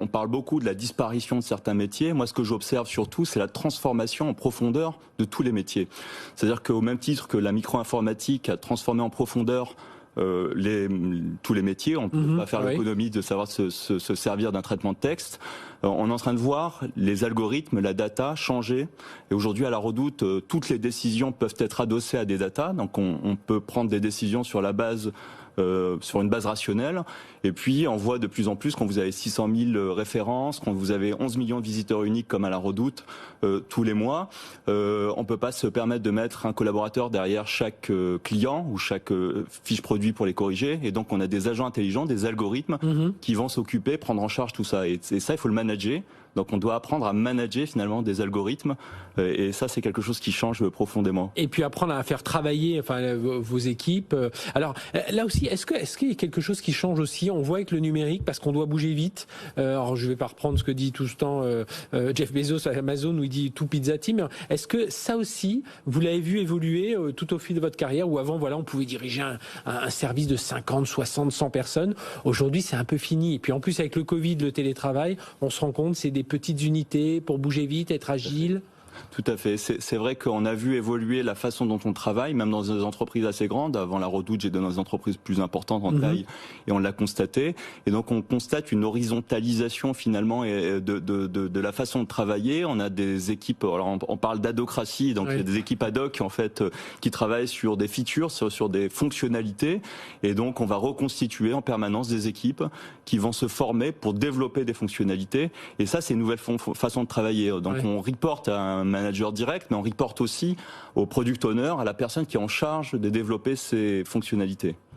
On parle beaucoup de la disparition de certains métiers. Moi, ce que j'observe surtout, c'est la transformation en profondeur de tous les métiers. C'est-à-dire qu'au même titre que la micro-informatique a transformé en profondeur tous les métiers, on ne peut pas faire l'économie de savoir se servir d'un traitement de texte. On est en train de voir les algorithmes, la data changer. Et aujourd'hui, à la Redoute, toutes les décisions peuvent être adossées à des data. Donc, on peut prendre des décisions sur la base sur une base rationnelle. Et puis, on voit de plus en plus, quand vous avez 600 000 références, quand vous avez 11 millions de visiteurs uniques comme à la Redoute tous les mois, on peut pas se permettre de mettre un collaborateur derrière chaque client ou chaque fiche produit pour les corriger. Et donc, on a des agents intelligents, des algorithmes qui vont s'occuper, prendre en charge tout ça. Et ça, il faut le manager. Donc on doit apprendre à manager finalement des algorithmes et ça c'est quelque chose qui change profondément. Et puis apprendre à faire travailler vos équipes. Alors là aussi, est-ce qu'il y a quelque chose qui change aussi? On voit avec le numérique parce qu'on doit bouger vite. Alors je vais pas reprendre ce que dit tout ce temps Jeff Bezos à Amazon où il dit tout pizza team. Est-ce que ça aussi vous l'avez vu évoluer tout au fil de votre carrière où avant on pouvait diriger un service de 50, 60, 100 personnes. Aujourd'hui c'est un peu fini. Et puis en plus avec le Covid, le télétravail, on se rend compte c'est des petites unités pour bouger vite, être agile. Tout à fait. C'est vrai qu'on a vu évoluer la façon dont on travaille, même dans des entreprises assez grandes. Avant la Redoute, j'étais dans des entreprises plus importantes en taille et on l'a constaté. Et donc on constate une horizontalisation finalement de la façon de travailler. On a des équipes, alors on parle d'adocratie, donc il y a des équipes ad hoc en fait qui travaillent sur des features, sur des fonctionnalités. Et donc on va reconstituer en permanence des équipes qui vont se former pour développer des fonctionnalités. Et ça, c'est une nouvelle façon de travailler. Donc on reporte à un manager direct, mais on reporte aussi au product owner, à la personne qui est en charge de développer ces fonctionnalités.